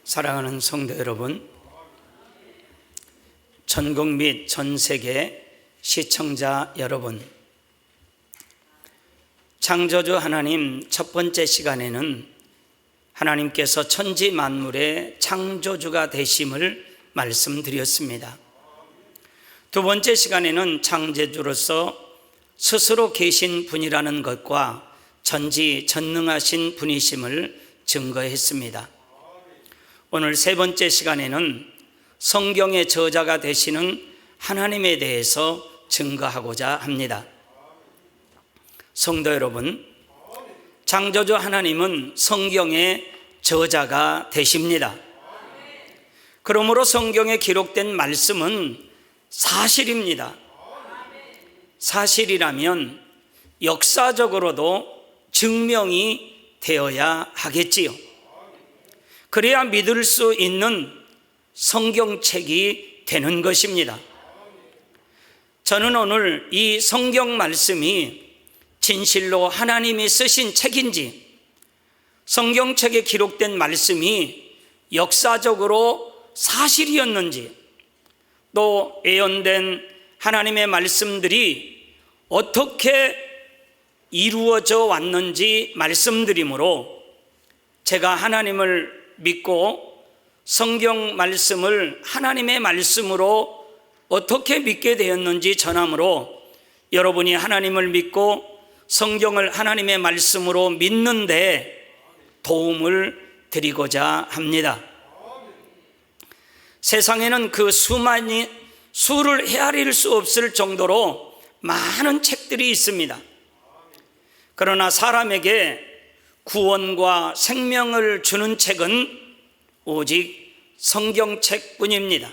사랑하는 성도 여러분, 전국 및 전 세계 시청자 여러분, 창조주 하나님 첫 번째 시간에는 하나님께서 천지 만물의 창조주가 되심을 말씀드렸습니다. 두 번째 시간에는 창조주로서 스스로 계신 분이라는 것과 전지전능하신 분이심을 증거했습니다. 오늘 세 번째 시간에는 성경의 저자가 되시는 하나님에 대해서 증거하고자 합니다. 성도 여러분, 창조주 하나님은 성경의 저자가 되십니다. 그러므로 성경에 기록된 말씀은 사실입니다. 사실이라면 역사적으로도 증명이 되어야 하겠지요. 그래야 믿을 수 있는 성경책이 되는 것입니다. 저는 오늘 이 성경 말씀이 진실로 하나님이 쓰신 책인지, 성경책에 기록된 말씀이 역사적으로 사실이었는지, 또 예언된 하나님의 말씀들이 어떻게 이루어져 왔는지 말씀드리므로 제가 하나님을 믿고 성경 말씀을 하나님의 말씀으로 어떻게 믿게 되었는지 전함으로 여러분이 하나님을 믿고 성경을 하나님의 말씀으로 믿는데 도움을 드리고자 합니다. 세상에는 그 수를 헤아릴 수 없을 정도로 많은 책들이 있습니다. 그러나 사람에게 구원과 생명을 주는 책은 오직 성경책뿐입니다.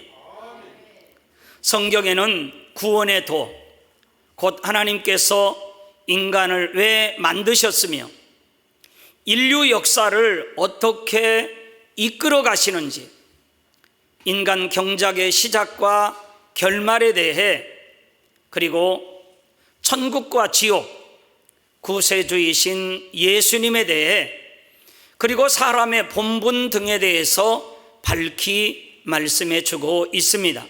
성경에는 구원의 도, 곧 하나님께서 인간을 왜 만드셨으며 인류 역사를 어떻게 이끌어 가시는지, 인간 경작의 시작과 결말에 대해, 그리고 천국과 지옥, 구세주이신 예수님에 대해, 그리고 사람의 본분 등에 대해서 밝히 말씀해 주고 있습니다.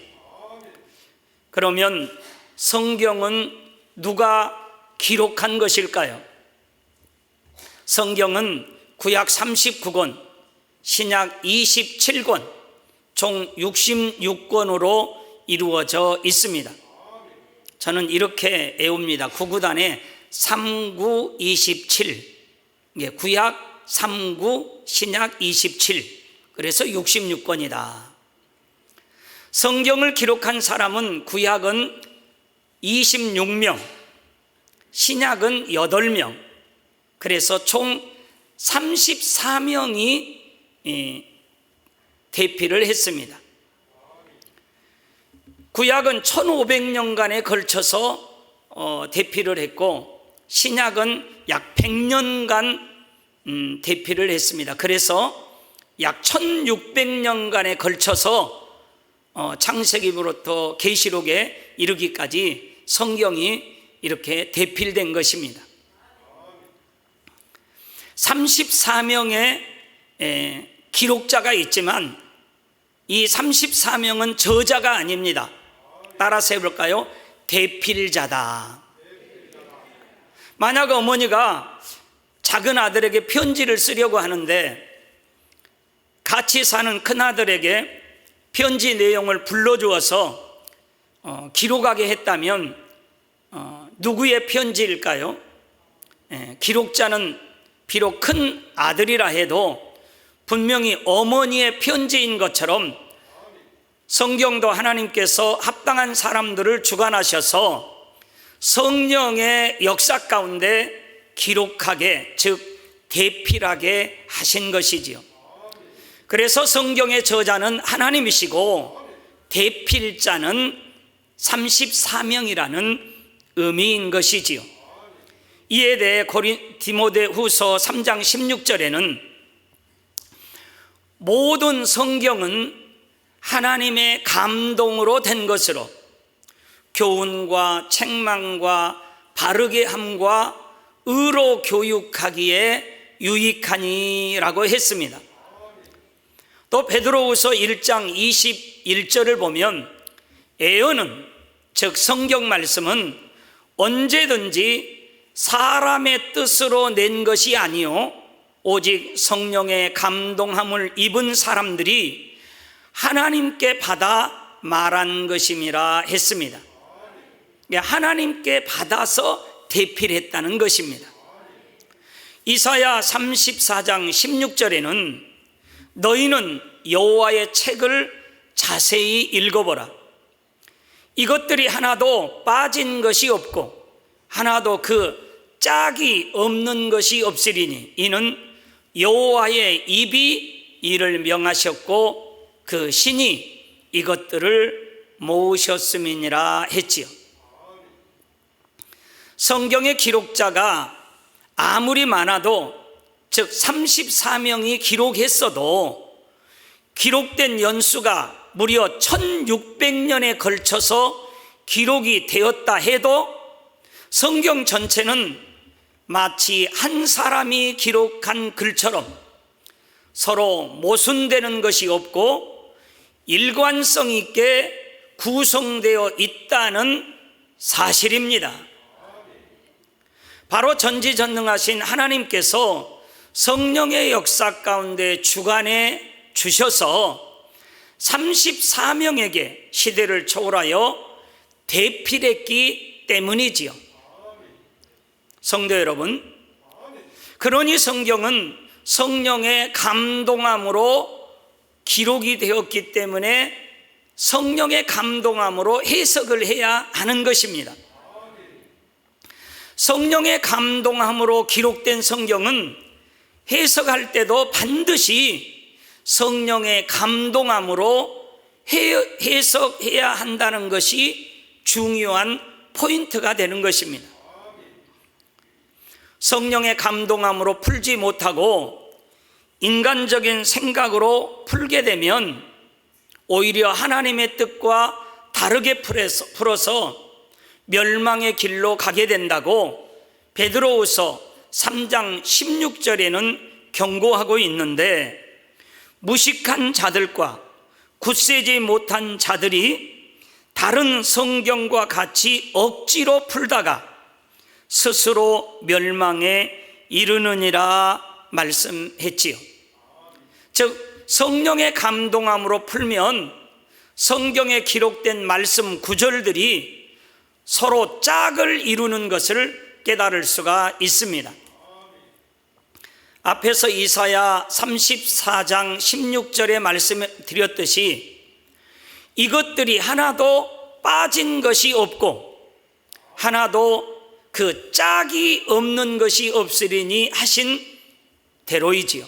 그러면 성경은 누가 기록한 것일까요? 성경은 구약 39권, 신약 27권, 총 66권으로 이루어져 있습니다. 저는 이렇게 외웁니다. 구구단에 3927, 구약 39, 신약 27, 그래서 66권이다. 성경을 기록한 사람은 구약은 26명, 신약은 8명, 그래서 총 34명이 대피를 했습니다. 구약은 1500년간에 걸쳐서 대피를 했고, 신약은 약 100년간 대피를 했습니다. 그래서 약 1600년간에 걸쳐서 창세기부터 계시록에 이르기까지 성경이 이렇게 대필된 것입니다. 34명의 기록자가 있지만 이 34명은 저자가 아닙니다. 따라서 해볼까요? 대필자다. 만약 어머니가 작은 아들에게 편지를 쓰려고 하는데 같이 사는 큰아들에게 편지 내용을 불러주어서 기록하게 했다면 누구의 편지일까요? 기록자는 비록 큰 아들이라 해도 분명히 어머니의 편지인 것처럼 성경도 하나님께서 합당한 사람들을 주관하셔서 성령의 역사 가운데 기록하게, 즉 대필하게 하신 것이지요. 그래서 성경의 저자는 하나님이시고 대필자는 34명이라는 의미인 것이지요. 이에 대해 디모데후서 3장 16절에는 모든 성경은 하나님의 감동으로 된 것으로 교훈과 책망과 바르게 함과 의로 교육하기에 유익하니라고 했습니다. 또 베드로후서 1장 21절을 보면 예언은, 즉 성경 말씀은 언제든지 사람의 뜻으로 낸 것이 아니요 오직 성령의 감동함을 입은 사람들이 하나님께 받아 말한 것임이라 했습니다. 하나님께 받아서 대필했다는 것입니다. 이사야 34장 16절에는 너희는 여호와의 책을 자세히 읽어보라. 이것들이 하나도 빠진 것이 없고 하나도 그 짝이 없는 것이 없으리니 이는 여호와의 입이 이를 명하셨고 그 신이 이것들을 모으셨음이니라 했지요. 성경의 기록자가 아무리 많아도, 즉 34명이 기록했어도 기록된 연수가 무려 1600년에 걸쳐서 기록이 되었다 해도 성경 전체는 마치 한 사람이 기록한 글처럼 서로 모순되는 것이 없고 일관성 있게 구성되어 있다는 사실입니다. 바로 전지전능하신 하나님께서 성령의 역사 가운데 주관해 주셔서 34명에게 시대를 초월하여 대필했기 때문이지요. 성도 여러분, 그러니 성경은 성령의 감동함으로 기록이 되었기 때문에 성령의 감동함으로 해석을 해야 하는 것입니다. 성령의 감동함으로 기록된 성경은 해석할 때도 반드시 성령의 감동함으로 해석해야 한다는 것이 중요한 포인트가 되는 것입니다. 성령의 감동함으로 풀지 못하고 인간적인 생각으로 풀게 되면 오히려 하나님의 뜻과 다르게 풀어서 멸망의 길로 가게 된다고 베드로후서 3장 16절에는 경고하고 있는데, 무식한 자들과 굳세지 못한 자들이 다른 성경과 같이 억지로 풀다가 스스로 멸망에 이르느니라 말씀했지요. 즉 성령의 감동함으로 풀면 성경에 기록된 말씀 구절들이 서로 짝을 이루는 것을 깨달을 수가 있습니다. 앞에서 이사야 34장 16절에 말씀드렸듯이 이것들이 하나도 빠진 것이 없고 하나도 그 짝이 없는 것이 없으리니 하신 대로이지요.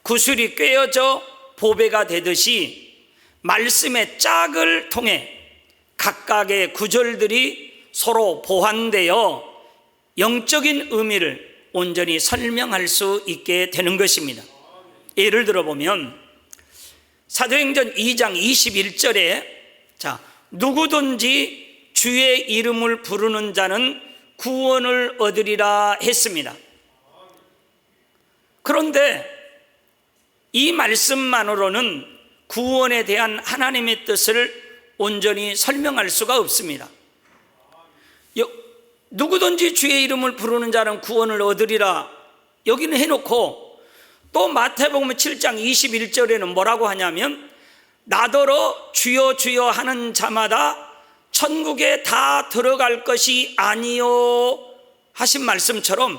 구슬이 꿰어져 보배가 되듯이 말씀의 짝을 통해 각각의 구절들이 서로 보완되어 영적인 의미를 온전히 설명할 수 있게 되는 것입니다. 예를 들어보면 사도행전 2장 21절에 누구든지 주의 이름을 부르는 자는 구원을 얻으리라 했습니다. 그런데 이 말씀만으로는 구원에 대한 하나님의 뜻을 온전히 설명할 수가 없습니다. 누구든지 주의 이름을 부르는 자는 구원을 얻으리라 여기는 해놓고 또 마태복음 7장 21절에는 뭐라고 하냐면 나더러 주여 주여 하는 자마다 천국에 다 들어갈 것이 아니요 하신 말씀처럼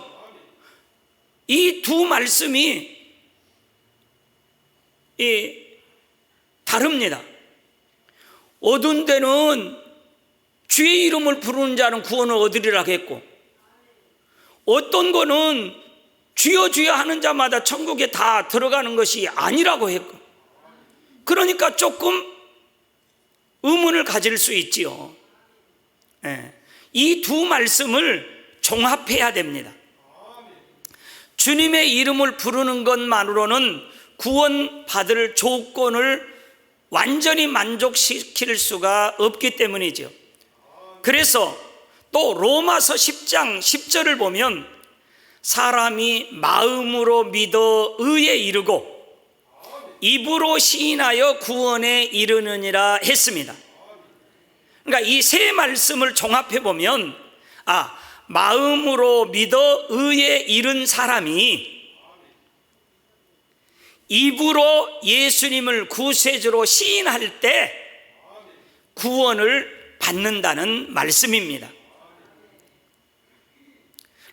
이 두 말씀이 다릅니다. 어떤 데는 주의 이름을 부르는 자는 구원을 얻으리라 했고 어떤 거는 주여 주여 하는 자마다 천국에 다 들어가는 것이 아니라고 했고, 그러니까 조금 의문을 가질 수 있지요. 이 두 말씀을 종합해야 됩니다. 주님의 이름을 부르는 것만으로는 구원받을 조건을 완전히 만족시킬 수가 없기 때문이죠. 그래서 또 로마서 10장 10절을 보면 사람이 마음으로 믿어 의에 이르고 입으로 시인하여 구원에 이르느니라 했습니다. 그러니까 이 세 말씀을 종합해 보면 마음으로 믿어 의에 이른 사람이 입으로 예수님을 구세주로 시인할 때 구원을 받는다는 말씀입니다.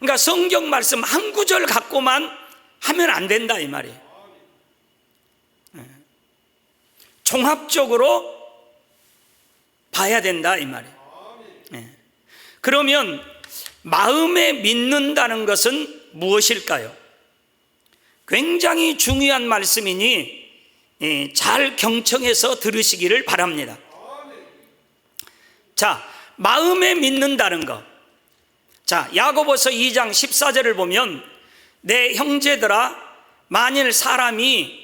그러니까 성경 말씀 한 구절 갖고만 하면 안 된다 이 말이에요. 종합적으로 봐야 된다 이 말이에요. 그러면 마음에 믿는다는 것은 무엇일까요? 굉장히 중요한 말씀이니 잘 경청해서 들으시기를 바랍니다. 자, 마음에 믿는다는 것. 자, 야고보서 2장 14절을 보면 내 형제들아 만일 사람이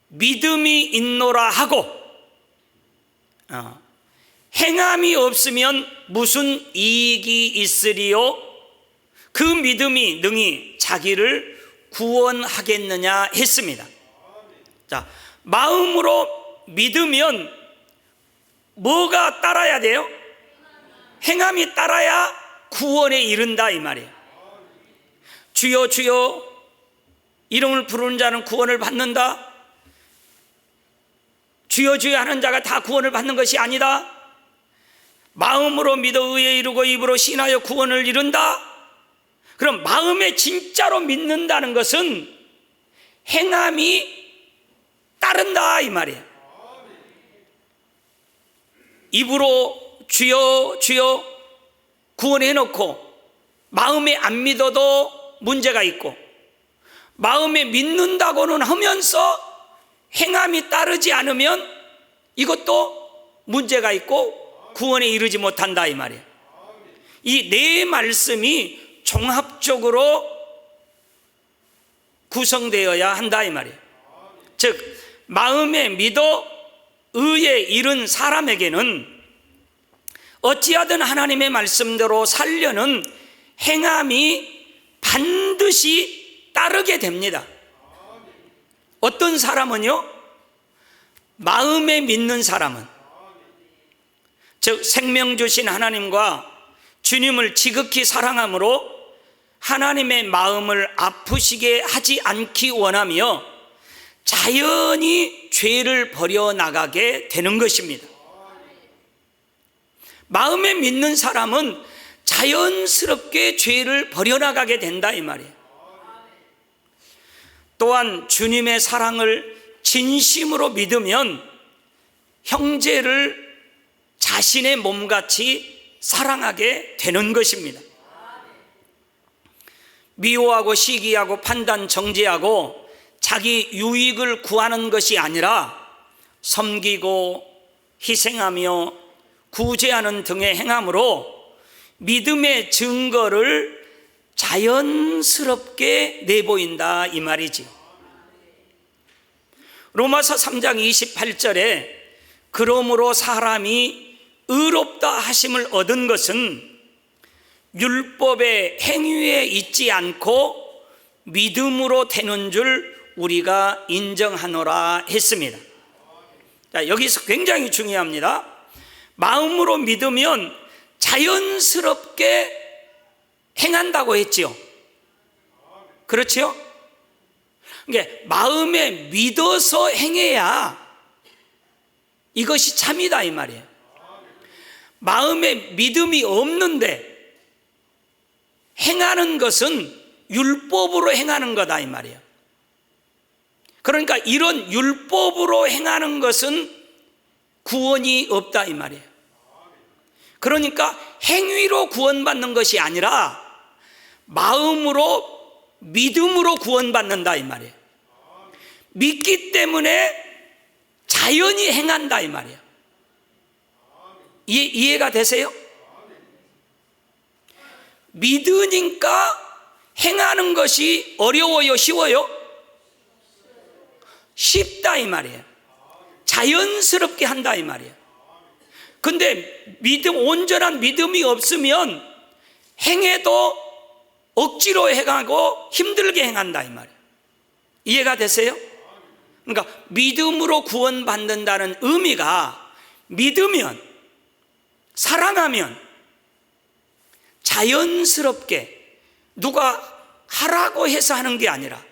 믿음이 있노라 하고 행함이 없으면 무슨 이익이 있으리요? 그 믿음이 능히 자기를 구원하겠느냐 했습니다. 자, 마음으로 믿으면 뭐가 따라야 돼요? 행함이 따라야 구원에 이른다 이 말이에요. 주여 주여 이름을 부르는 자는 구원을 받는다. 주여 주여 하는 자가 다 구원을 받는 것이 아니다. 마음으로 믿어 의에 이르고 입으로 신하여 구원을 이룬다. 그럼 마음에 진짜로 믿는다는 것은 행함이 따른다 이 말이에요. 입으로 주여 주여 구원해 놓고 마음에 안 믿어도 문제가 있고, 마음에 믿는다고는 하면서 행함이 따르지 않으면 이것도 문제가 있고 구원에 이르지 못한다 이 말이에요. 이 네 말씀이 종합적으로 구성되어야 한다 이 말이에요. 즉 마음에 믿어 의에 이른 사람에게는 어찌하든 하나님의 말씀대로 살려는 행함이 반드시 따르게 됩니다. 어떤 사람은요, 마음에 믿는 사람은, 즉 생명 주신 하나님과 주님을 지극히 사랑함으로 하나님의 마음을 아프시게 하지 않기 원하며 자연히 죄를 버려나가게 되는 것입니다. 마음에 믿는 사람은 자연스럽게 죄를 버려나가게 된다 이 말이에요. 또한 주님의 사랑을 진심으로 믿으면 형제를 자신의 몸같이 사랑하게 되는 것입니다. 미워하고 시기하고 판단 정죄하고 자기 유익을 구하는 것이 아니라 섬기고 희생하며 구제하는 등의 행함으로 믿음의 증거를 자연스럽게 내보인다 이 말이지. 로마서 3장 28절에 그러므로 사람이 의롭다 하심을 얻은 것은 율법의 행위에 있지 않고 믿음으로 되는 줄 우리가 인정하노라 했습니다. 자, 여기서 굉장히 중요합니다. 마음으로 믿으면 자연스럽게 행한다고 했지요. 그렇지요? 그러니까 마음에 믿어서 행해야 이것이 참이다 이 말이에요. 마음에 믿음이 없는데 행하는 것은 율법으로 행하는 거다 이 말이에요. 그러니까 이런 율법으로 행하는 것은 구원이 없다 이 말이에요. 그러니까 행위로 구원받는 것이 아니라 마음으로 믿음으로 구원받는다 이 말이에요. 믿기 때문에 자연히 행한다 이 말이에요. 이해가 되세요? 믿으니까 행하는 것이 어려워요, 쉬워요? 쉽다 이 말이에요. 자연스럽게 한다 이 말이에요. 근데 온전한 믿음이 없으면 행해도 억지로 행하고 힘들게 행한다 이 말이에요. 이해가 되세요? 그러니까 믿음으로 구원받는다는 의미가 믿으면, 사랑하면 자연스럽게 누가 하라고 해서 하는 게 아니라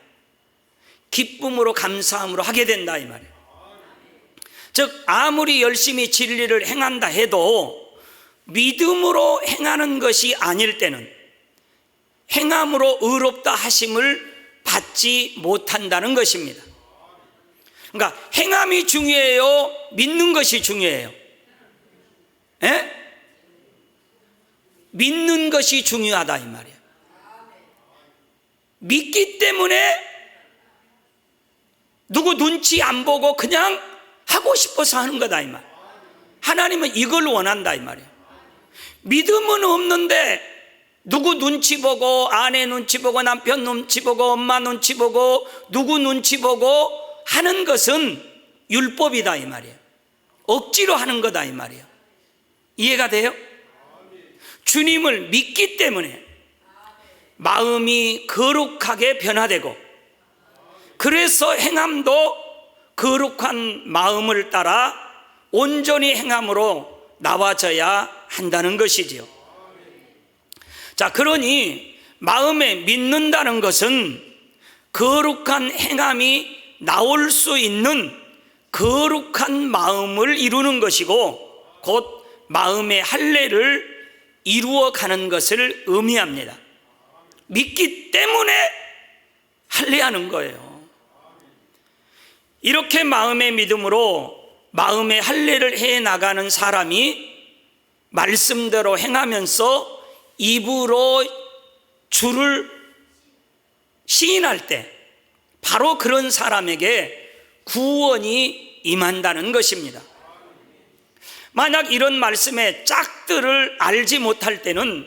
기쁨으로 감사함으로 하게 된다 이 말이에요. 즉 아무리 열심히 진리를 행한다 해도 믿음으로 행하는 것이 아닐 때는 행함으로 의롭다 하심을 받지 못한다는 것입니다. 그러니까 행함이 중요해요? 믿는 것이 중요해요? 예? 믿는 것이 중요하다 이 말이에요. 믿기 때문에 누구 눈치 안 보고 그냥 하고 싶어서 하는 거다 이 말. 하나님은 이걸 원한다 이 말이에요. 믿음은 없는데 누구 눈치 보고, 아내 눈치 보고, 남편 눈치 보고, 엄마 눈치 보고, 누구 눈치 보고 하는 것은 율법이다 이 말이에요. 억지로 하는 거다 이 말이에요. 이해가 돼요? 주님을 믿기 때문에 마음이 거룩하게 변화되고, 그래서 행함도 거룩한 마음을 따라 온전히 행함으로 나와져야 한다는 것이지요. 자, 그러니 마음에 믿는다는 것은 거룩한 행함이 나올 수 있는 거룩한 마음을 이루는 것이고, 곧 마음의 할례를 이루어가는 것을 의미합니다. 믿기 때문에 할례하는 거예요. 이렇게 마음의 믿음으로 마음의 할례를 해 나가는 사람이 말씀대로 행하면서 입으로 주를 시인할 때 바로 그런 사람에게 구원이 임한다는 것입니다. 만약 이런 말씀의 짝들을 알지 못할 때는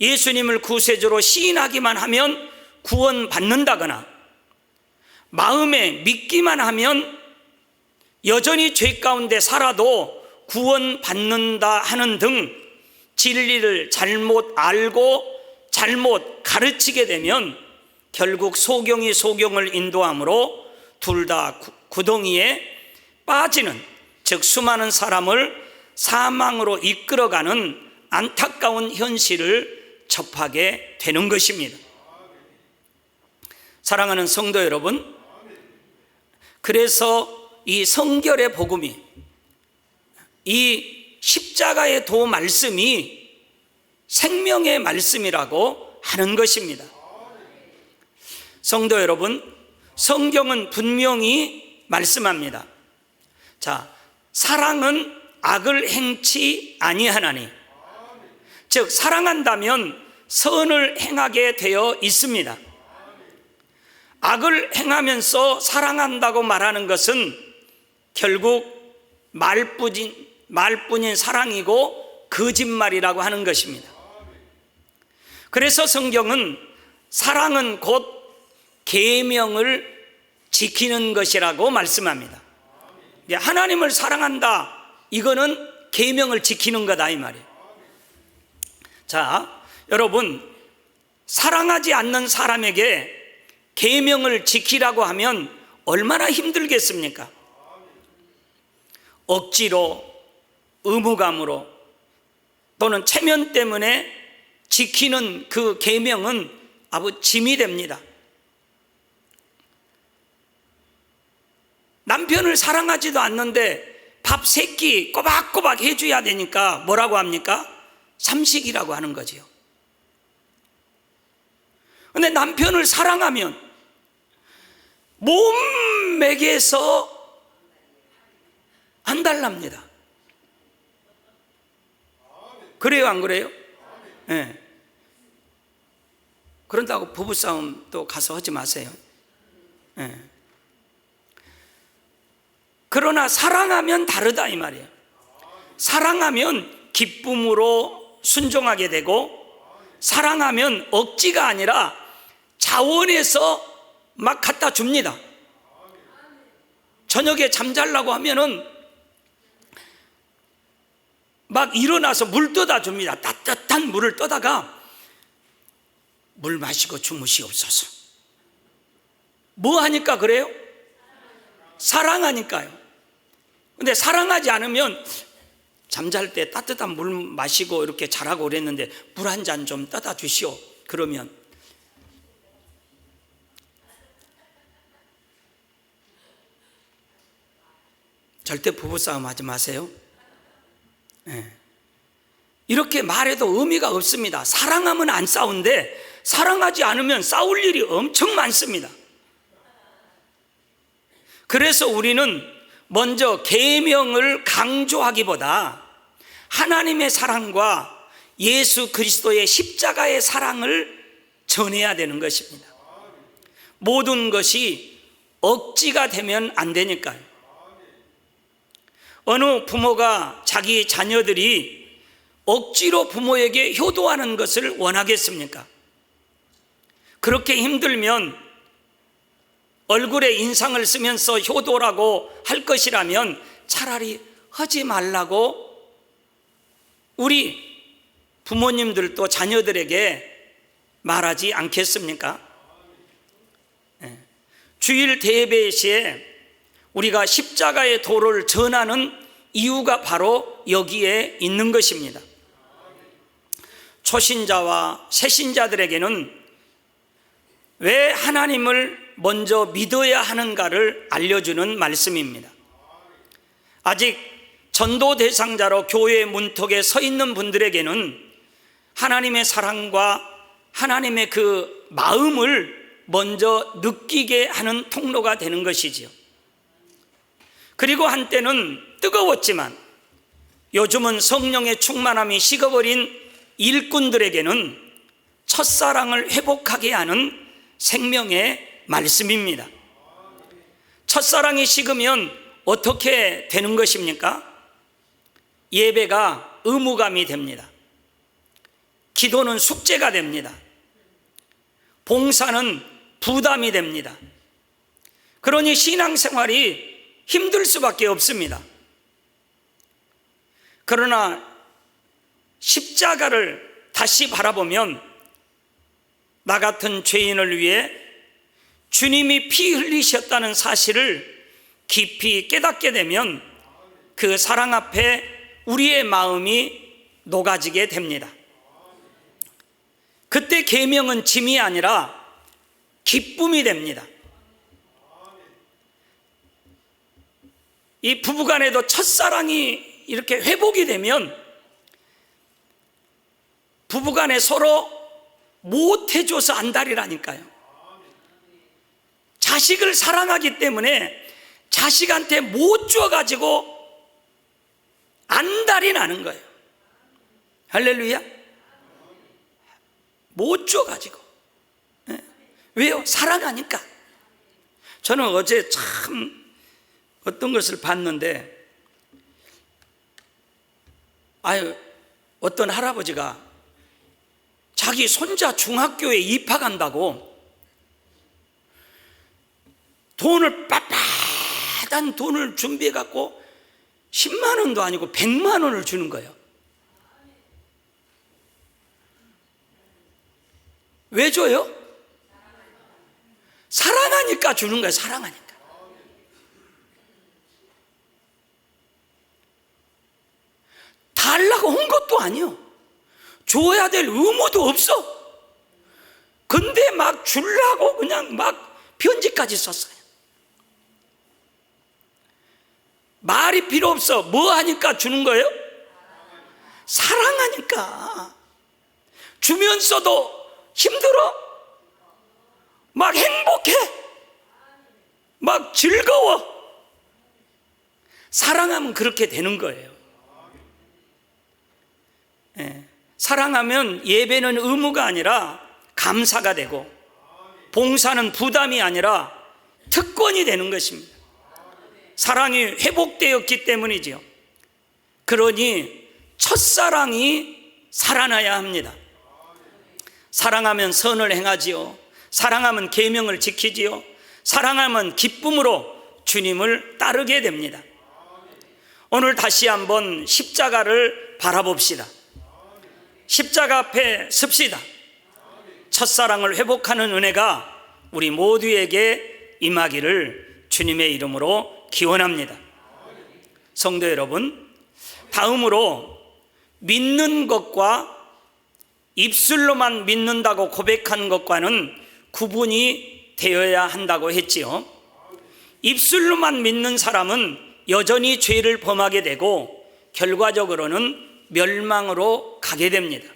예수님을 구세주로 시인하기만 하면 구원받는다거나, 마음에 믿기만 하면 여전히 죄 가운데 살아도 구원받는다 하는 등 진리를 잘못 알고 잘못 가르치게 되면 결국 소경이 소경을 인도함으로 둘 다 구덩이에 빠지는, 즉 수많은 사람을 사망으로 이끌어가는 안타까운 현실을 접하게 되는 것입니다. 사랑하는 성도 여러분, 그래서 이 성결의 복음이, 이 십자가의 도 말씀이 생명의 말씀이라고 하는 것입니다. 성도 여러분, 성경은 분명히 말씀합니다. 자, 사랑은 악을 행치 아니하나니, 즉 사랑한다면 선을 행하게 되어 있습니다. 악을 행하면서 사랑한다고 말하는 것은 결국 말뿐인 사랑이고 거짓말이라고 하는 것입니다. 그래서 성경은 사랑은 곧 계명을 지키는 것이라고 말씀합니다. 하나님을 사랑한다, 이거는 계명을 지키는 거다 이 말이에요. 자, 여러분, 사랑하지 않는 사람에게 계명을 지키라고 하면 얼마나 힘들겠습니까? 억지로, 의무감으로 또는 체면 때문에 지키는 그 계명은 아주 짐이 됩니다. 남편을 사랑하지도 않는데 밥 3끼 꼬박꼬박 해줘야 되니까 뭐라고 합니까? 삼식이라고 하는 거지요. 근데 남편을 사랑하면 몸맥에서 안 달랍니다. 그래요, 안 그래요? 네. 그런다고 부부싸움 또 가서 하지 마세요. 네. 그러나 사랑하면 다르다 이 말이에요. 사랑하면 기쁨으로 순종하게 되고, 사랑하면 억지가 아니라 자원해서 막 갖다 줍니다. 저녁에 잠자려고 하면은 막 일어나서 물 떠다 줍니다. 따뜻한 물을 떠다가 물 마시고 주무시옵소서. 뭐 하니까 그래요? 사랑하니까요. 근데 사랑하지 않으면 잠잘 때 따뜻한 물 마시고 이렇게 자라고 그랬는데 물 한 잔 좀 떠다 주시오. 그러면 절대 부부싸움 하지 마세요. 네. 이렇게 말해도 의미가 없습니다. 사랑하면 안 싸운데 사랑하지 않으면 싸울 일이 엄청 많습니다. 그래서 우리는 먼저 계명을 강조하기보다 하나님의 사랑과 예수 그리스도의 십자가의 사랑을 전해야 되는 것입니다. 모든 것이 억지가 되면 안 되니까요. 어느 부모가 자기 자녀들이 억지로 부모에게 효도하는 것을 원하겠습니까? 그렇게 힘들면 얼굴에 인상을 쓰면서 효도라고 할 것이라면 차라리 하지 말라고 우리 부모님들도 자녀들에게 말하지 않겠습니까? 주일 대예배 시에 우리가 십자가의 도를 전하는 이유가 바로 여기에 있는 것입니다. 초신자와 새신자들에게는 왜 하나님을 먼저 믿어야 하는가를 알려주는 말씀입니다. 아직 전도 대상자로 교회 문턱에 서 있는 분들에게는 하나님의 사랑과 하나님의 그 마음을 먼저 느끼게 하는 통로가 되는 것이지요. 그리고 한때는 뜨거웠지만 요즘은 성령의 충만함이 식어버린 일꾼들에게는 첫사랑을 회복하게 하는 생명의 말씀입니다. 첫사랑이 식으면 어떻게 되는 것입니까? 예배가 의무감이 됩니다. 기도는 숙제가 됩니다. 봉사는 부담이 됩니다. 그러니 신앙생활이 힘들 수밖에 없습니다. 그러나 십자가를 다시 바라보면 나 같은 죄인을 위해 주님이 피 흘리셨다는 사실을 깊이 깨닫게 되면 그 사랑 앞에 우리의 마음이 녹아지게 됩니다. 그때 계명은 짐이 아니라 기쁨이 됩니다. 이 부부간에도 첫사랑이 이렇게 회복이 되면 부부간에 서로 못해줘서 안달이라니까요. 자식을 사랑하기 때문에 자식한테 못 줘가지고 안달이 나는 거예요. 할렐루야. 못 줘가지고. 왜요? 사랑하니까. 저는 어제 참 어떤 것을 봤는데 어떤 할아버지가 자기 손자 중학교에 입학한다고 돈을 빳빳한 돈을 준비해 갖고 10만 원도 아니고 100만 원을 주는 거예요. 왜 줘요? 사랑하니까 주는 거예요. 사랑하니까. 달라고 온 것도 아니요. 줘야 될 의무도 없어. 근데 막 주려고 그냥 막 편지까지 썼어요. 말이 필요 없어. 뭐 하니까 주는 거예요? 사랑하니까. 주면서도 힘들어? 막 행복해? 막 즐거워? 사랑하면 그렇게 되는 거예요. 사랑하면 예배는 의무가 아니라 감사가 되고 봉사는 부담이 아니라 특권이 되는 것입니다. 사랑이 회복되었기 때문이죠. 그러니 첫사랑이 살아나야 합니다. 사랑하면 선을 행하지요. 사랑하면 계명을 지키지요. 사랑하면 기쁨으로 주님을 따르게 됩니다. 오늘 다시 한번 십자가를 바라봅시다. 십자가 앞에 섭시다. 첫사랑을 회복하는 은혜가 우리 모두에게 임하기를 주님 주님의 이름으로 기원합니다. 성도 여러분, 다음으로 믿는 것과 입술로만 믿는다고 고백한 것과는 구분이 되어야 한다고 했지요. 입술로만 믿는 사람은 여전히 죄를 범하게 되고 결과적으로는 멸망으로 가게 됩니다.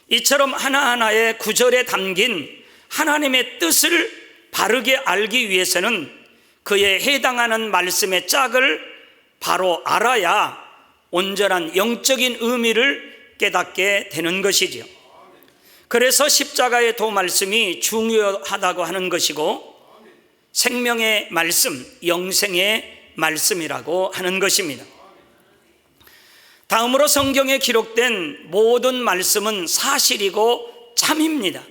이처럼 하나하나의 구절에 담긴 하나님의 뜻을 바르게 알기 위해서는 그에 해당하는 말씀의 짝을 바로 알아야 온전한 영적인 의미를 깨닫게 되는 것이지요. 그래서 십자가의 도 말씀이 중요하다고 하는 것이고 생명의 말씀, 영생의 말씀이라고 하는 것입니다. 다음으로 성경에 기록된 모든 말씀은 사실이고 참입니다.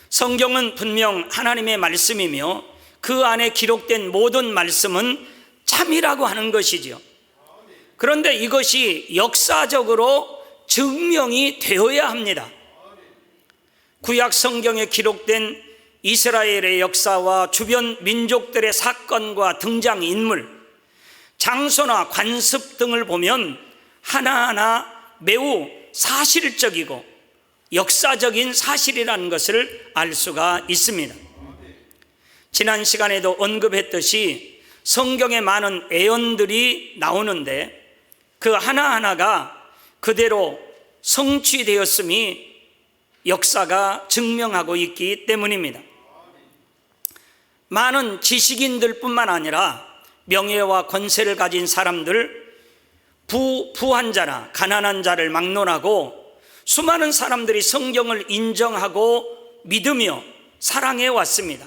성경은 분명 하나님의 말씀이며 그 안에 기록된 모든 말씀은 참이라고 하는 것이죠. 그런데 이것이 역사적으로 증명이 되어야 합니다. 구약 성경에 기록된 이스라엘의 역사와 주변 민족들의 사건과 등장인물, 장소나 관습 등을 보면 하나하나 매우 사실적이고 역사적인 사실이라는 것을 알 수가 있습니다. 지난 시간에도 언급했듯이 성경에 많은 예언들이 나오는데 그 하나하나가 그대로 성취되었음이 역사가 증명하고 있기 때문입니다. 많은 지식인들 뿐만 아니라 명예와 권세를 가진 사람들, 부한 자나 가난한 자를 막론하고 수많은 사람들이 성경을 인정하고 믿으며 사랑해 왔습니다.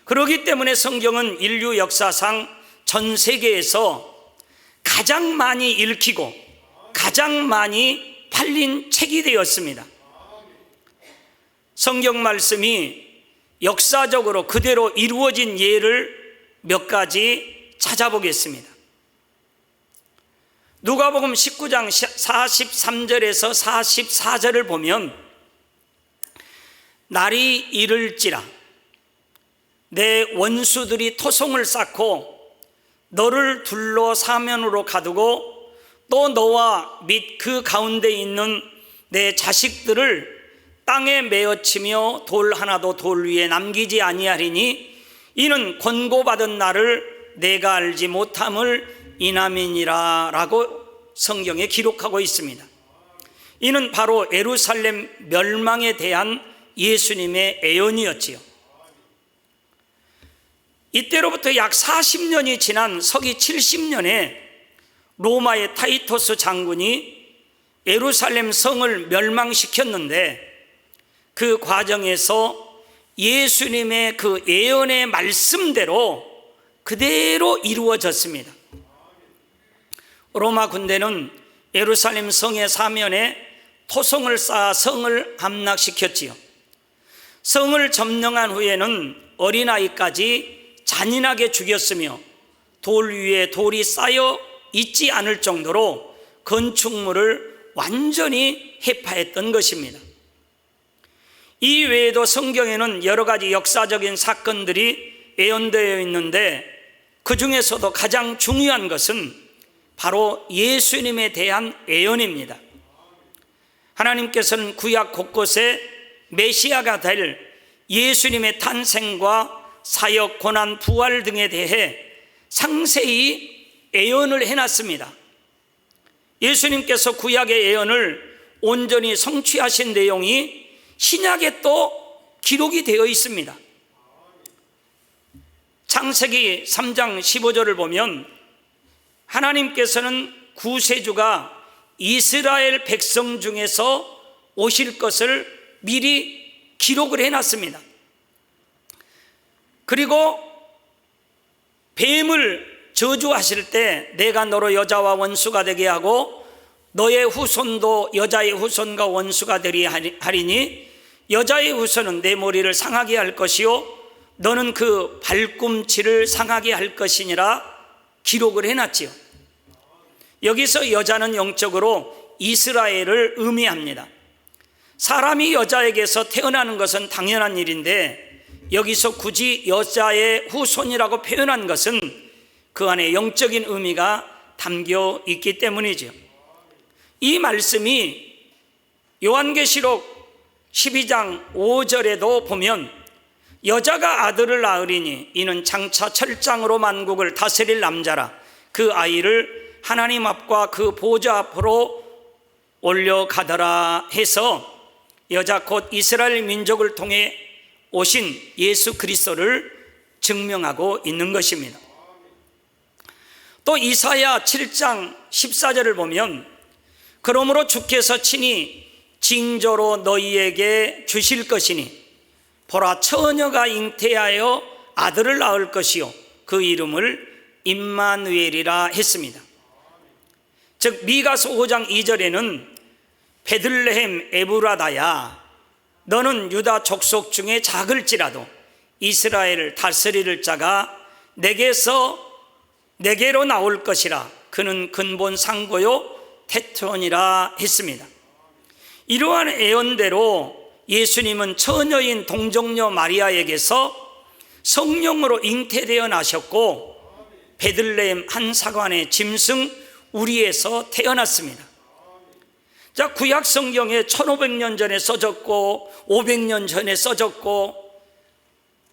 그렇기 때문에 성경은 인류 역사상 전 세계에서 가장 많이 읽히고 가장 많이 팔린 책이 되었습니다. 성경 말씀이 역사적으로 그대로 이루어진 예를 몇 가지 찾아보겠습니다. 누가복음 19장 43절에서 44절을 보면 날이 이를지라 내 원수들이 토송을 쌓고 너를 둘러 사면으로 가두고 또 너와 및 그 가운데 있는 내 자식들을 땅에 메어치며 돌 하나도 돌 위에 남기지 아니하리니 이는 권고받은 나를 내가 알지 못함을 인함이니라 라고 성경에 기록하고 있습니다. 이는 바로 예루살렘 멸망에 대한 예수님의 예언이었지요. 이때로부터 약 40년이 지난 서기 70년에 로마의 타이토스 장군이 예루살렘 성을 멸망시켰는데 그 과정에서 예수님의 그 예언의 말씀대로 그대로 이루어졌습니다. 로마 군대는 예루살렘 성의 사면에 토성을 쌓아 성을 함락시켰지요. 성을 점령한 후에는 어린아이까지 잔인하게 죽였으며 돌 위에 돌이 쌓여 있지 않을 정도로 건축물을 완전히 해파했던 것입니다. 이 외에도 성경에는 여러 가지 역사적인 사건들이 예언되어 있는데 그 중에서도 가장 중요한 것은 바로 예수님에 대한 예언입니다. 하나님께서는 구약 곳곳에 메시아가 될 예수님의 탄생과 사역, 고난, 부활 등에 대해 상세히 예언을 해놨습니다. 예수님께서 구약의 예언을 온전히 성취하신 내용이 신약에 또 기록이 되어 있습니다. 창세기 3장 15절을 보면 하나님께서는 구세주가 이스라엘 백성 중에서 오실 것을 미리 기록을 해놨습니다. 그리고 뱀을 저주하실 때 내가 너로 여자와 원수가 되게 하고 너의 후손도 여자의 후손과 원수가 되리 하리니 여자의 후손은 내 머리를 상하게 할 것이요 너는 그 발꿈치를 상하게 할 것이니라 기록을 해놨지요. 여기서 여자는 영적으로 이스라엘을 의미합니다. 사람이 여자에게서 태어나는 것은 당연한 일인데 여기서 굳이 여자의 후손이라고 표현한 것은 그 안에 영적인 의미가 담겨 있기 때문이죠. 이 말씀이 요한계시록 12장 5절에도 보면 여자가 아들을 낳으리니 이는 장차 철장으로 만국을 다스릴 남자라. 그 아이를 하나님 앞과 그 보좌 앞으로 올려가더라 해서 여자 곧 이스라엘 민족을 통해 오신 예수 그리스도를 증명하고 있는 것입니다. 또 이사야 7장 14절을 보면 그러므로 주께서 친히 징조로 너희에게 주실 것이니 보라 처녀가 잉태하여 아들을 낳을 것이요 그 이름을 임마누엘이라 했습니다. 즉 미가서 5장 2절에는 베들레헴 에브라다야 너는 유다 족속 중에 작을지라도 이스라엘을 다스릴 자가 내게로 나올 것이라. 그는 근본 상고요 테트론이라 했습니다. 이러한 예언대로 예수님은 처녀인 동정녀 마리아에게서 성령으로 잉태되어 나셨고 베들레헴 한 사관의 짐승 우리에서 태어났습니다. 자, 구약 성경에 1500년 전에 써졌고 500년 전에 써졌고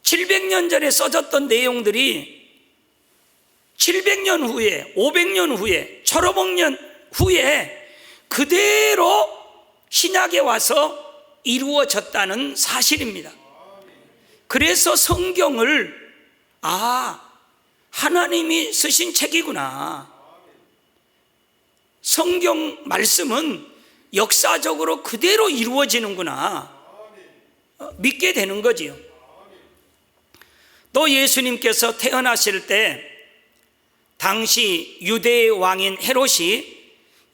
700년 전에 써졌던 내용들이 700년 후에 500년 후에 1500년 후에 그대로 신약에 와서 이루어졌다는 사실입니다. 그래서 성경을 하나님이 쓰신 책이구나. 성경 말씀은 역사적으로 그대로 이루어지는구나 믿게 되는 거지요. 또 예수님께서 태어나실 때 당시 유대의 왕인 헤롯이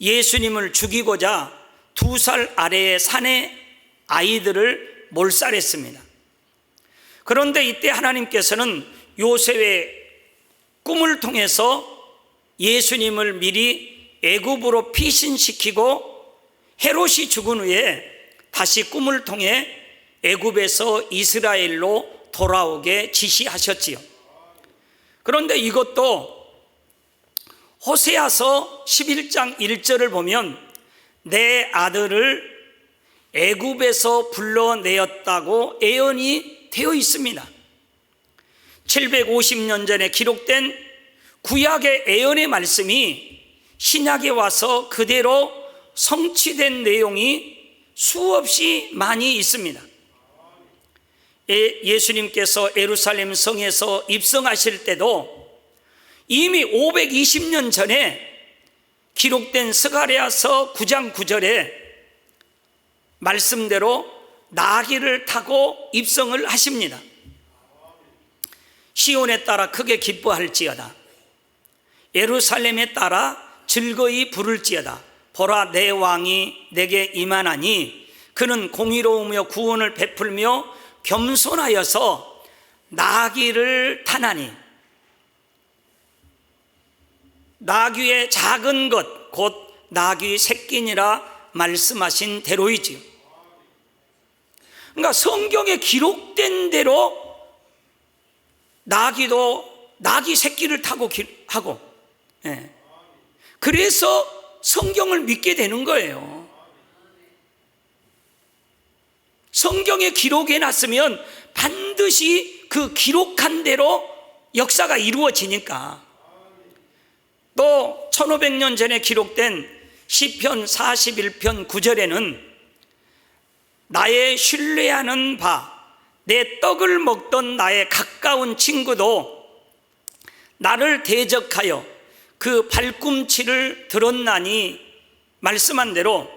예수님을 죽이고자 2살 아래의 산에 아이들을 몰살했습니다. 그런데 이때 하나님께서는 요셉의 꿈을 통해서 예수님을 미리 애굽으로 피신시키고 헤롯이 죽은 후에 다시 꿈을 통해 애굽에서 이스라엘로 돌아오게 지시하셨지요. 그런데 이것도 호세아서 11장 1절을 보면 내 아들을 애굽에서 불러내었다고 예언이 되어 있습니다. 750년 전에 기록된 구약의 예언의 말씀이 신약에 와서 그대로 성취된 내용이 수없이 많이 있습니다. 예수님께서 예루살렘 성에서 입성하실 때도 이미 520년 전에 기록된 스가랴서 9장 9절에 말씀대로 나귀를 타고 입성을 하십니다. 시온에 따라 크게 기뻐할지어다. 예루살렘에 따라 즐거이 부를지어다. 보라 내 왕이 내게 임하나니 그는 공의로우며 구원을 베풀며 겸손하여서 나귀를 타나니 나귀의 작은 것 곧 나귀 새끼니라 말씀하신 대로이지요. 그러니까 성경에 기록된 대로 나귀도 나귀 새끼를 타고 하고 그래서 성경을 믿게 되는 거예요. 성경에 기록해 놨으면 반드시 그 기록한 대로 역사가 이루어지니까. 또 1500년 전에 기록된 시편 41편 9절에는 나의 신뢰하는 바 내 떡을 먹던 나의 가까운 친구도 나를 대적하여 그 발꿈치를 들었나니 말씀한 대로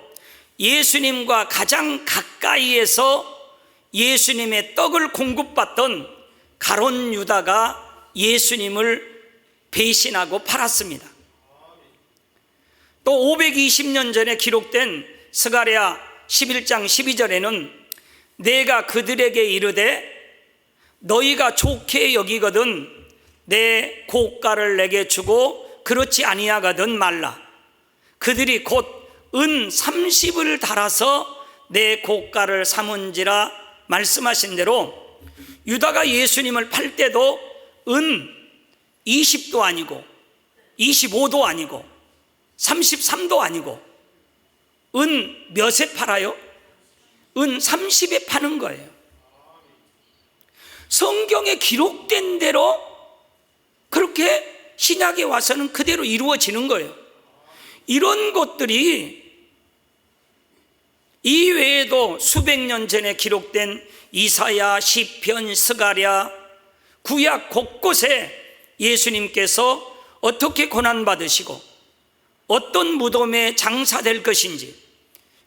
예수님과 가장 가까이에서 예수님의 떡을 공급받던 가룟 유다가 예수님을 배신하고 팔았습니다. 또 520년 전에 기록된 스가랴 11장 12절에는 내가 그들에게 이르되 너희가 좋게 여기거든 내 고가를 내게 주고 그렇지 아니하거든 말라. 그들이 곧 은 30을 달아서 내 고가를 삼은지라 말씀하신 대로 유다가 예수님을 팔 때도 은 20도 아니고 25도 아니고 33도 아니고 은 몇에 팔아요? 은 30에 파는 거예요. 성경에 기록된 대로 그렇게 신약에 와서는 그대로 이루어지는 거예요. 이런 것들이 이외에도 수백 년 전에 기록된 이사야, 시편, 스가랴, 구약 곳곳에 예수님께서 어떻게 고난받으시고 어떤 무덤에 장사될 것인지,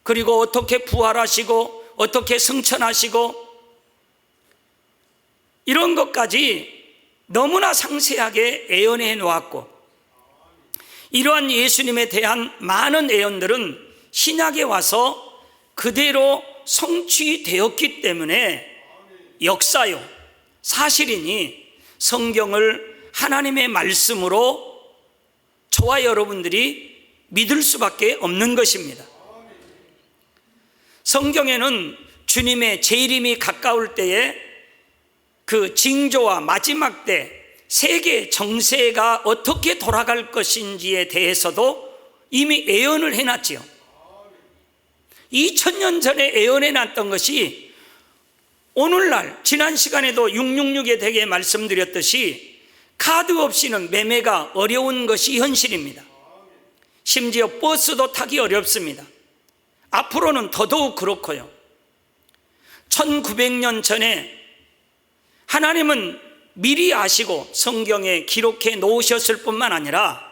그리고 어떻게 부활하시고 어떻게 승천하시고 이런 것까지 너무나 상세하게 예언해 놓았고, 이러한 예수님에 대한 많은 예언들은 신약에 와서 그대로 성취되었기 때문에 역사요, 사실이니 성경을 하나님의 말씀으로 저와 여러분들이 믿을 수밖에 없는 것입니다. 성경에는 주님의 재림이 가까울 때에 그 징조와 마지막 때 세계 정세가 어떻게 돌아갈 것인지에 대해서도 이미 예언을 해놨지요. 2000년 전에 예언해놨던 것이 오늘날 지난 시간에도 666에 대해 말씀드렸듯이 카드 없이는 매매가 어려운 것이 현실입니다. 심지어 버스도 타기 어렵습니다. 앞으로는 더더욱 그렇고요. 1900년 전에 하나님은 미리 아시고 성경에 기록해 놓으셨을 뿐만 아니라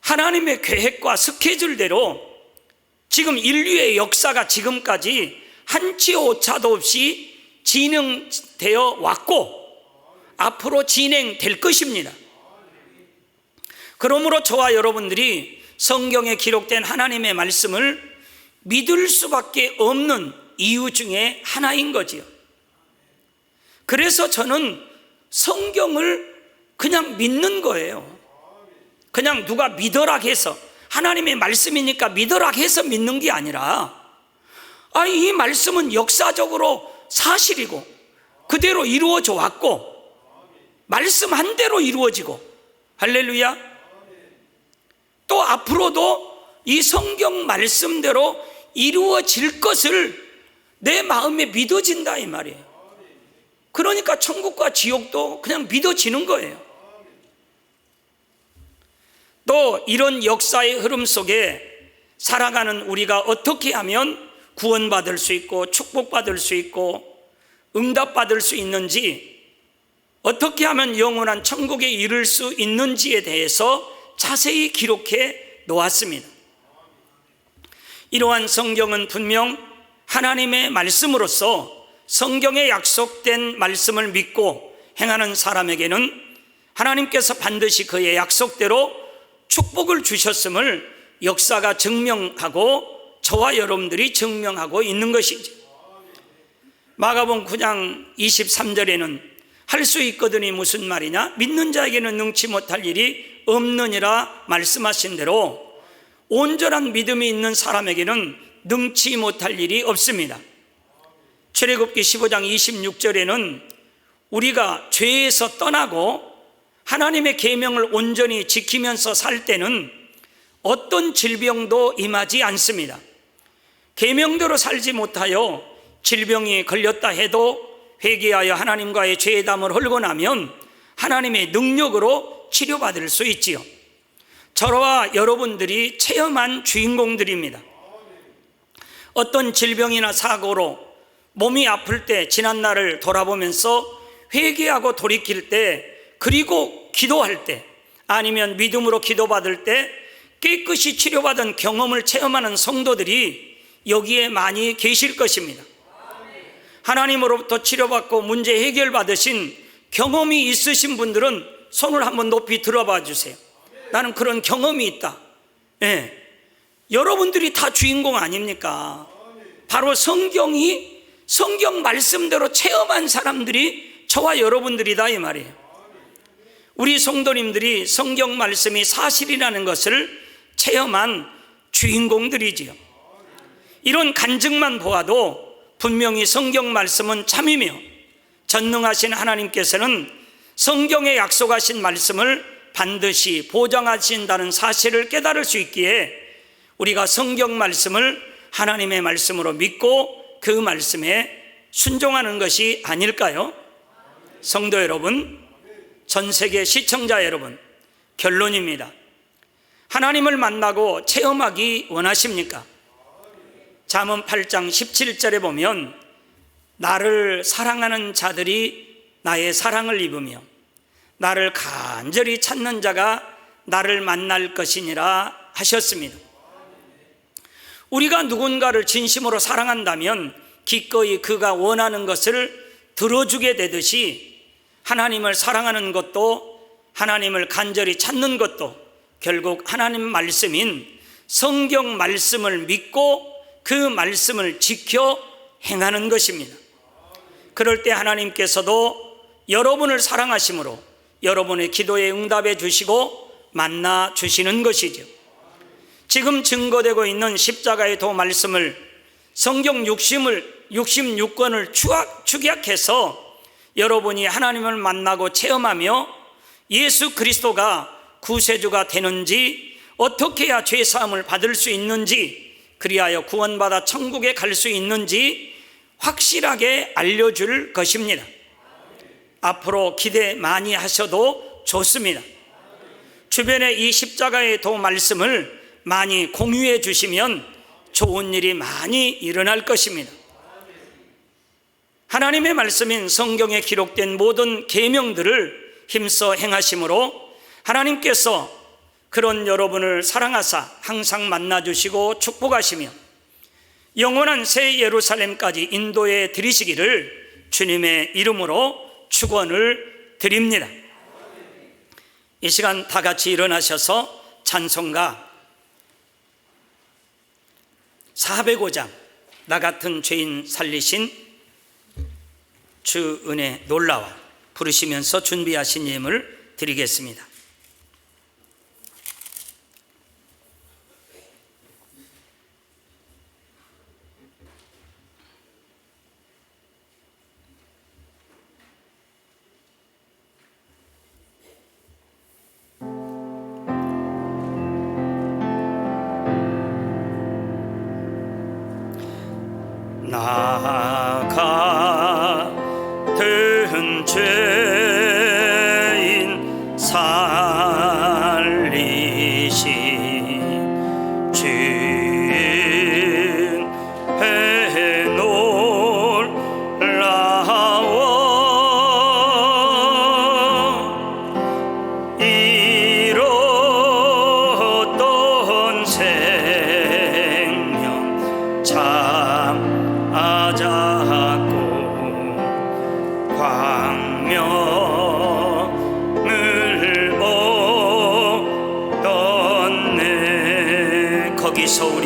하나님의 계획과 스케줄대로 지금 인류의 역사가 지금까지 한치 오차도 없이 진행되어 왔고 앞으로 진행될 것입니다. 그러므로 저와 여러분들이 성경에 기록된 하나님의 말씀을 믿을 수밖에 없는 이유 중에 하나인 거지요. 그래서 저는 성경을 그냥 믿는 거예요. 그냥 누가 믿어라 해서, 하나님의 말씀이니까 믿어라 해서 믿는 게 아니라, 이 말씀은 역사적으로 사실이고 그대로 이루어져 왔고 말씀한 대로 이루어지고, 할렐루야, 또 앞으로도 이 성경 말씀대로 이루어질 것을 내 마음에 믿어진다 이 말이에요. 그러니까 천국과 지옥도 그냥 믿어지는 거예요. 또 이런 역사의 흐름 속에 살아가는 우리가 어떻게 하면 구원받을 수 있고 축복받을 수 있고 응답받을 수 있는지, 어떻게 하면 영원한 천국에 이를 수 있는지에 대해서 자세히 기록해 놓았습니다. 이러한 성경은 분명 하나님의 말씀으로서 성경에 약속된 말씀을 믿고 행하는 사람에게는 하나님께서 반드시 그의 약속대로 축복을 주셨음을 역사가 증명하고 저와 여러분들이 증명하고 있는 것이죠. 마가복음 9장 23절에는 할 수 있거든이 무슨 말이냐? 믿는 자에게는 능치 못할 일이 없느니라 말씀하신 대로 온전한 믿음이 있는 사람에게는 능치 못할 일이 없습니다. 출애굽기 15장 26절에는 우리가 죄에서 떠나고 하나님의 계명을 온전히 지키면서 살 때는 어떤 질병도 임하지 않습니다. 계명대로 살지 못하여 질병이 걸렸다 해도 회개하여 하나님과의 죄담을 헐고 나면 하나님의 능력으로 치료받을 수 있지요. 저와 여러분들이 체험한 주인공들입니다. 어떤 질병이나 사고로 몸이 아플 때 지난 날을 돌아보면서 회개하고 돌이킬 때, 그리고 기도할 때, 아니면 믿음으로 기도받을 때 깨끗이 치료받은 경험을 체험하는 성도들이 여기에 많이 계실 것입니다. 하나님으로부터 치료받고 문제 해결받으신 경험이 있으신 분들은 손을 한번 높이 들어봐 주세요. 나는 그런 경험이 있다. 네. 여러분들이 다 주인공 아닙니까? 바로 성경 말씀대로 체험한 사람들이 저와 여러분들이다 이 말이에요. 우리 성도님들이 성경 말씀이 사실이라는 것을 체험한 주인공들이지요. 이런 간증만 보아도 분명히 성경 말씀은 참이며 전능하신 하나님께서는 성경에 약속하신 말씀을 반드시 보장하신다는 사실을 깨달을 수 있기에 우리가 성경 말씀을 하나님의 말씀으로 믿고 그 말씀에 순종하는 것이 아닐까요? 성도 여러분, 전 세계 시청자 여러분, 결론입니다. 하나님을 만나고 체험하기 원하십니까? 잠언 8장 17절에 보면 나를 사랑하는 자들이 나의 사랑을 입으며 나를 간절히 찾는 자가 나를 만날 것이니라 하셨습니다. 우리가 누군가를 진심으로 사랑한다면 기꺼이 그가 원하는 것을 들어주게 되듯이 하나님을 사랑하는 것도 하나님을 간절히 찾는 것도 결국 하나님 말씀인 성경 말씀을 믿고 그 말씀을 지켜 행하는 것입니다. 그럴 때 하나님께서도 여러분을 사랑하심으로 여러분의 기도에 응답해 주시고 만나 주시는 것이죠. 지금 증거되고 있는 십자가의 도 말씀을 성경 66권을 축약해서 여러분이 하나님을 만나고 체험하며 예수 그리스도가 구세주가 되는지, 어떻게 해야 죄사함을 받을 수 있는지, 그리하여 구원받아 천국에 갈 수 있는지 확실하게 알려줄 것입니다. 앞으로 기대 많이 하셔도 좋습니다. 주변에 이 십자가의 도 말씀을 많이 공유해 주시면 좋은 일이 많이 일어날 것입니다. 하나님의 말씀인 성경에 기록된 모든 계명들을 힘써 행하심으로 하나님께서 그런 여러분을 사랑하사 항상 만나주시고 축복하시며 영원한 새 예루살렘까지 인도해 드리시기를 주님의 이름으로 축원을 드립니다. 이 시간 다 같이 일어나셔서 찬송가 405장 나 같은 죄인 살리신 주 은혜 놀라와 부르시면서 준비하신 예물 드리겠습니다. 나 같은 죄인 살리신 주의 놀라워 잃었던 생명 찾았고 광명을 얻었네. 거기서 우리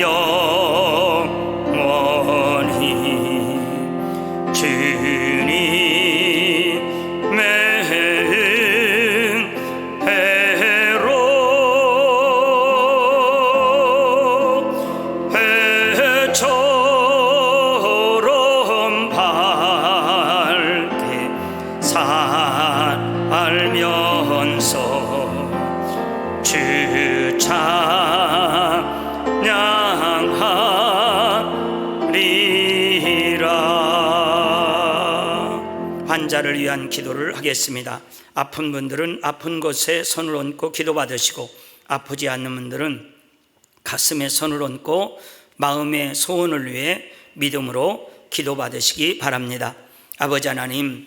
영원히 주님의 은혜로 해처럼 밝게 살면서 주 찬양하리라. 환자를 위한 기도를 하겠습니다. 아픈 분들은 아픈 곳에 손을 얹고 기도받으시고, 아프지 않는 분들은 가슴에 손을 얹고 마음의 소원을 위해 믿음으로 기도받으시기 바랍니다. 아버지 하나님,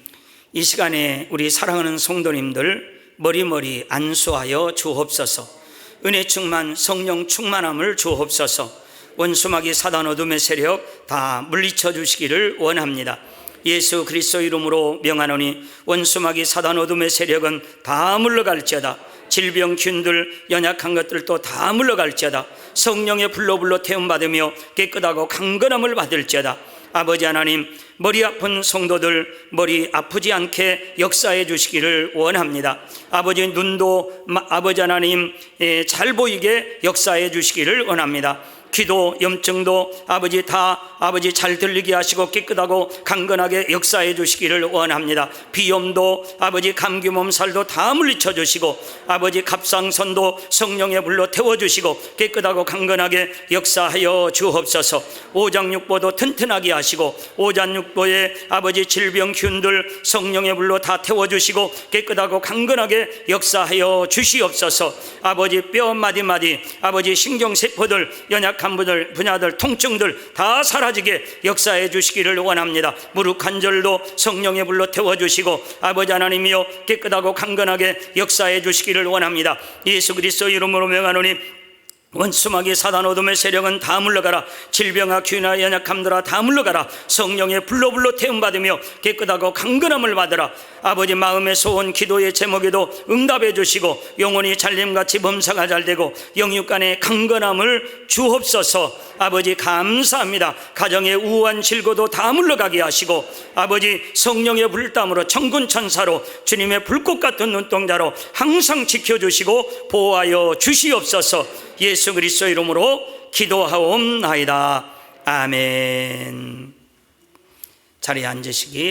이 시간에 우리 사랑하는 성도님들 머리머리 안수하여 주옵소서. 은혜 충만 성령 충만함을 주옵소서. 원수마귀 사단 어둠의 세력 다 물리쳐 주시기를 원합니다. 예수 그리스도 이름으로 명하노니 원수마귀 사단 어둠의 세력은 다 물러갈지어다. 질병 균들 연약한 것들도 다 물러갈지어다. 성령의 불로 태움받으며 깨끗하고 강건함을 받을지어다. 아버지 하나님, 머리 아픈 성도들 머리 아프지 않게 역사해 주시기를 원합니다. 아버지 눈도 아버지 하나님 잘 보이게 역사해 주시기를 원합니다. 귀도 염증도 아버지 다 아버지 잘 들리게 하시고 깨끗하고 강건하게 역사해 주시기를 원합니다. 비염도 아버지 감기 몸살도 다 물리쳐 주시고 아버지 갑상선도 성령의 불로 태워 주시고 깨끗하고 강건하게 역사하여 주옵소서. 오장육부도 튼튼하게 하시고 오장육부의 아버지 질병 균들 성령의 불로 다 태워 주시고 깨끗하고 강건하게 역사하여 주시옵소서. 아버지 뼈 마디마디 아버지 신경세포들 연약한 분야들 통증들 다 사라지게 역사해 주시기를 원합니다. 무릎 관절도 성령의 불로 태워주시고 아버지 하나님이여 깨끗하고 강건하게 역사해 주시기를 원합니다. 예수 그리스도 이름으로 명하노니 원수마귀 사단 어둠의 세력은 다 물러가라. 질병아 귀나 연약함들아 다 물러가라. 성령의 불로 태움받으며 깨끗하고 강건함을 받으라. 아버지 마음의 소원 기도의 제목에도 응답해 주시고 영혼이 잘림같이 범사가 잘되고 영육간의 강건함을 주옵소서. 아버지 감사합니다. 가정의 우한 질고도 다 물러가게 하시고 아버지 성령의 불땀으로 천군 천사로 주님의 불꽃 같은 눈동자로 항상 지켜주시고 보호하여 주시옵소서. 예수 그리스도 이름으로 기도하옵나이다. 아멘. 자리에 앉으시기